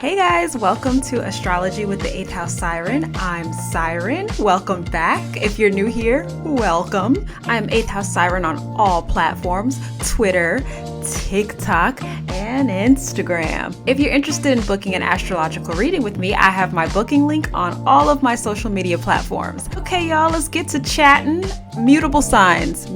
Hey guys, welcome to Astrology with the 8th House Siren. I'm Siren. Welcome back. If you're new here, welcome. I'm 8th House Siren on all platforms, Twitter, TikTok, and Instagram. If you're interested in booking an astrological reading with me, I have my booking link on all of my social media platforms. Okay, y'all, let's get to chatting. Mutable signs,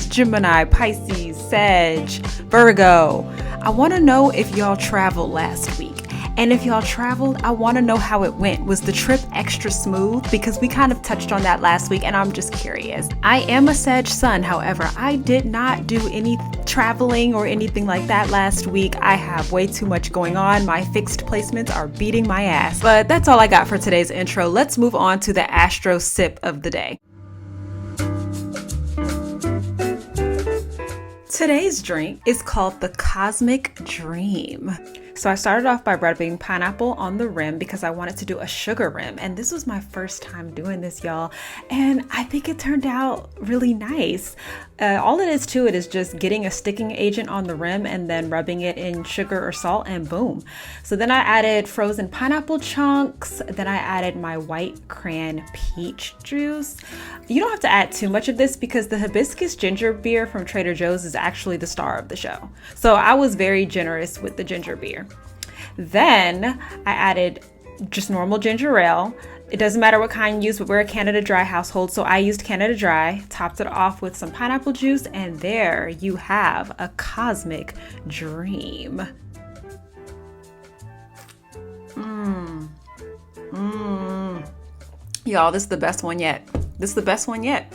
Gemini, Pisces, Sag, Virgo. I want to know if y'all traveled last week. And if y'all traveled, I want to know how it went. Was the trip extra smooth? Because we kind of touched on that last week and I'm just curious. I am a Sag Sun, however, I did not do any traveling or anything like that last week. I have way too much going on. My fixed placements are beating my ass. But that's all I got for today's intro. Let's move on to the Astro Sip of the day. Today's drink is called the Cosmic Dream. So I started off by rubbing pineapple on the rim because I wanted to do a sugar rim. And this was my first time doing this, y'all. And I think it turned out really nice. All it is to it is just getting a sticking agent on the rim and then rubbing it in sugar or salt and boom. So then I added frozen pineapple chunks. Then I added my white cran peach juice. You don't have to add too much of this because the hibiscus ginger beer from Trader Joe's is actually the star of the show. So I was very generous with the ginger beer. Then I added just normal ginger ale. It doesn't matter what kind you use, but we're a Canada Dry household, so I used Canada Dry, topped it off with some pineapple juice, and there you have a Cosmic Dream. Y'all, this is the best one yet.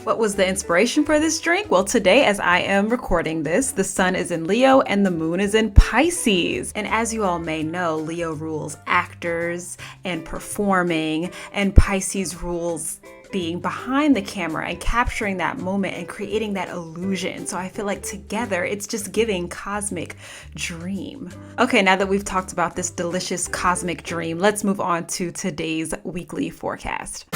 What was the inspiration for this drink? Well, today, as I am recording this, the sun is in Leo and the moon is in Pisces. And as you all may know, Leo rules actors and performing, and Pisces rules being behind the camera and capturing that moment and creating that illusion. So I feel like together, it's just giving Cosmic Dream. Okay, now that we've talked about this delicious Cosmic Dream, let's move on to today's weekly forecast.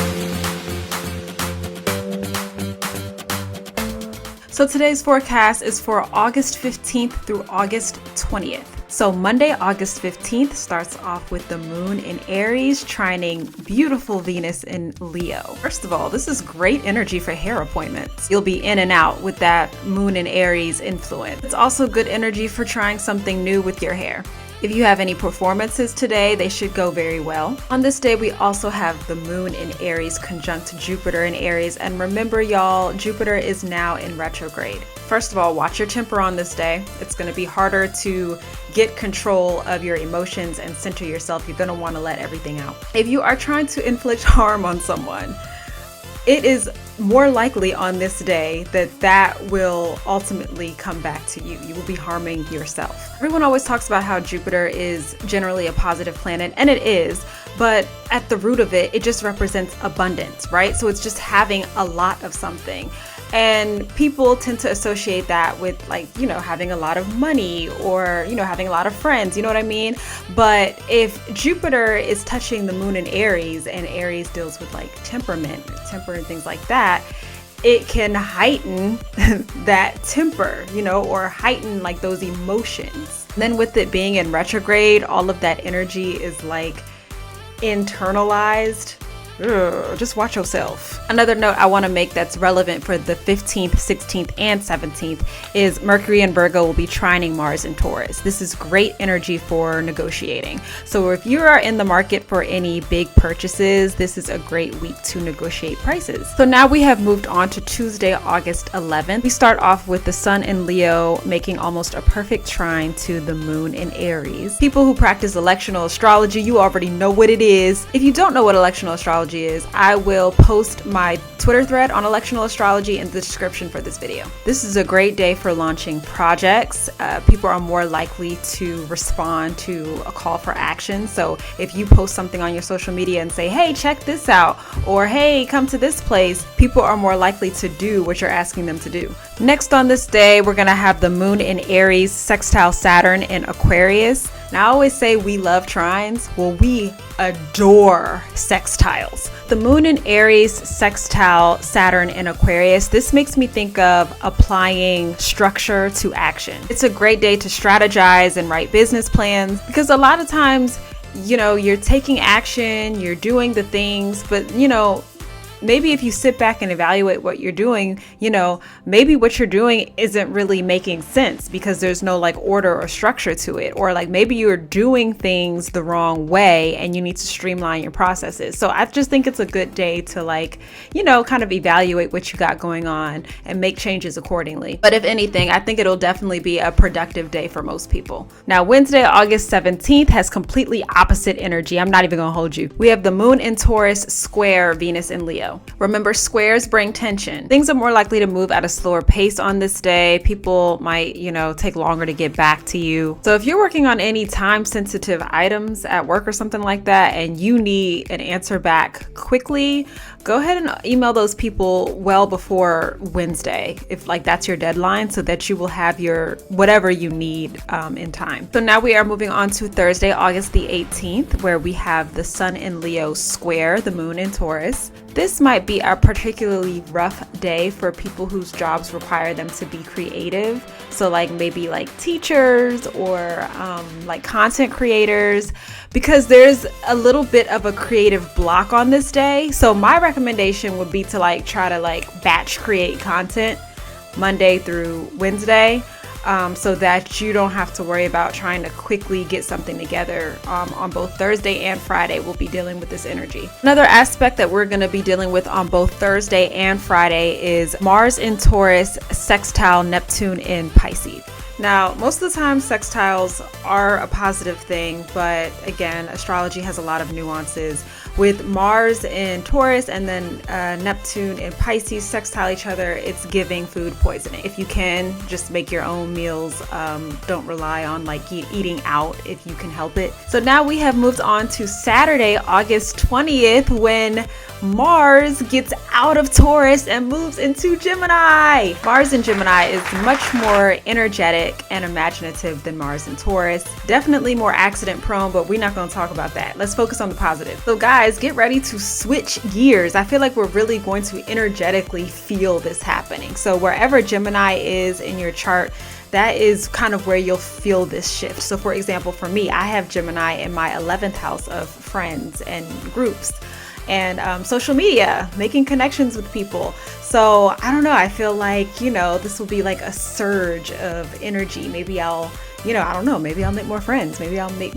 So today's forecast is for August 15th through August 20th. So Monday, August 15th starts off with the moon in Aries trining beautiful Venus in Leo. First of all, this is great energy for hair appointments. You'll be in and out with that moon in Aries influence. It's also good energy for trying something new with your hair. If you have any performances today, they should go very well. On this day, we also have the moon in Aries conjunct Jupiter in Aries. And remember, y'all, Jupiter is now in retrograde. First of all, watch your temper on this day. It's going to be harder to get control of your emotions and center yourself. You're going to want to let everything out. If you are trying to inflict harm on someone, it is more likely on this day that will ultimately come back to you. You will be harming yourself. Everyone always talks about how Jupiter is generally a positive planet, and it is, but at the root of it, it just represents abundance, right? So it's just having a lot of something. And people tend to associate that with, like, you know, having a lot of money or, you know, having a lot of friends, you know what I mean? But if Jupiter is touching the moon in Aries, and Aries deals with like temper and things like that, it can heighten that temper, you know, or heighten like those emotions. And then with it being in retrograde, all of that energy is like internalized. Just watch yourself. Another note I want to make that's relevant for the 15th, 16th, and 17th is Mercury and Virgo will be trining Mars and Taurus. This is great energy for negotiating. So if you are in the market for any big purchases, this is a great week to negotiate prices. So now we have moved on to Tuesday, August 11th. We start off with the sun in Leo making almost a perfect trine to the moon in Aries. People who practice electional astrology, you already know what it is. If you don't know what electional astrology is, I will post my Twitter thread on electional astrology in the description for this video. This is a great day for launching projects. People are more likely to respond to a call for action. So if you post something on your social media and say, hey, check this out, or hey, come to this place, people are more likely to do what you're asking them to do. Next on this day, we're gonna have the moon in Aries sextile Saturn in Aquarius. Now I always say we love trines. Well, we adore sextiles. The moon in Aries sextile Saturn in Aquarius, this makes me think of applying structure to action. It's a great day to strategize and write business plans because a lot of times you know, you're taking action, you're doing the things, but you know, maybe if you sit back and evaluate what you're doing, you know, maybe what you're doing isn't really making sense because there's no like order or structure to it. Or like maybe you're doing things the wrong way and you need to streamline your processes. So I just think it's a good day to like, you know, kind of evaluate what you got going on and make changes accordingly. But if anything, I think it'll definitely be a productive day for most people. Now, Wednesday, August 17th has completely opposite energy. I'm not even gonna hold you. We have the moon in Taurus square Venus in Leo. Remember, squares bring tension. Things are more likely to move at a slower pace on this day. People might, you know, take longer to get back to you. So if you're working on any time sensitive items at work or something like that, and you need an answer back quickly, go ahead and email those people well before Wednesday, if like that's your deadline, so that you will have your whatever you need in time. So now we are moving on to Thursday, August the 18th, where we have the sun in Leo square the moon in Taurus. This might be a particularly rough day for people whose jobs require them to be creative. So like maybe like teachers or like content creators, because there's a little bit of a creative block on this day. So my recommendation would be to like try to like batch create content Monday through Wednesday. So that you don't have to worry about trying to quickly get something together on both Thursday and Friday. We'll be dealing with this energy. Another aspect that we're going to be dealing with on both Thursday and Friday is Mars in Taurus sextile Neptune in Pisces. Now, most of the time sextiles are a positive thing, but again, astrology has a lot of nuances. With Mars in Taurus and then Neptune in Pisces sextile each other, it's giving food poisoning. If you can, just make your own meals. Don't rely on like eating out if you can help it. So now we have moved on to Saturday, August 20th, when Mars gets out of Taurus and moves into Gemini. Mars in Gemini is much more energetic and imaginative than Mars in Taurus. Definitely more accident prone, but we're not going to talk about that. Let's focus on the positive. So guys, get ready to switch gears. I feel like we're really going to energetically feel this happening. So wherever Gemini is in your chart, that is kind of where you'll feel this shift. So for example, for me, I have Gemini in my 11th house of friends and groups and social media, making connections with people. So I don't know, I feel like, you know, this will be like a surge of energy. Maybe I'll, you know, I don't know, maybe I'll make more friends. Maybe I'll make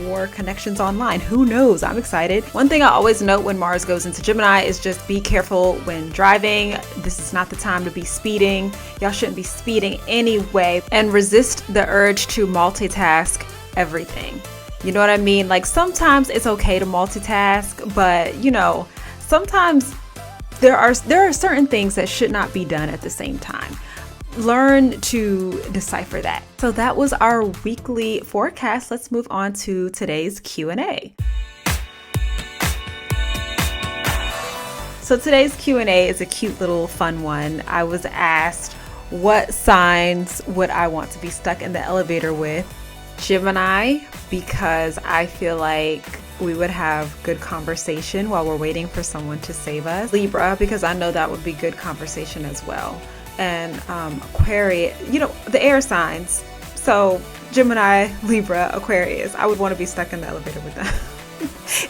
more connections online. Who knows? I'm excited. One thing I always note when Mars goes into Gemini is just be careful when driving. This is not the time to be speeding. Y'all shouldn't be speeding anyway. And resist the urge to multitask everything. You know what I mean? Like sometimes it's okay to multitask, but you know, sometimes there are certain things that should not be done at the same time. Learn to decipher that. So that was our weekly forecast. Let's move on to today's Q&A. So today's Q&A is a cute little fun one. I was asked, what signs would I want to be stuck in the elevator with? Gemini, because I feel like we would have good conversation while we're waiting for someone to save us. Libra, because I know that would be good conversation as well. And Aquarius, you know, the air signs. So Gemini, Libra, Aquarius, I would want to be stuck in the elevator with them.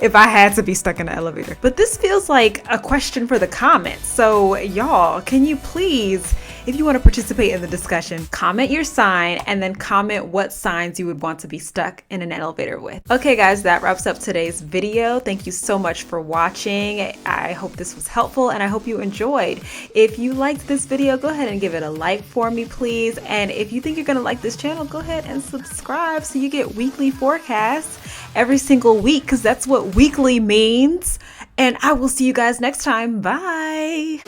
If I had to be stuck in the elevator. But this feels like a question for the comments. So y'all, can you please, if you want to participate in the discussion, comment your sign and then comment what signs you would want to be stuck in an elevator with. Okay guys, that wraps up today's video. Thank you so much for watching. I hope this was helpful and I hope you enjoyed. If you liked this video, go ahead and give it a like for me, please. And if you think you're gonna like this channel, go ahead and subscribe so you get weekly forecasts every single week, because that's what weekly means. And I will see you guys next time. Bye.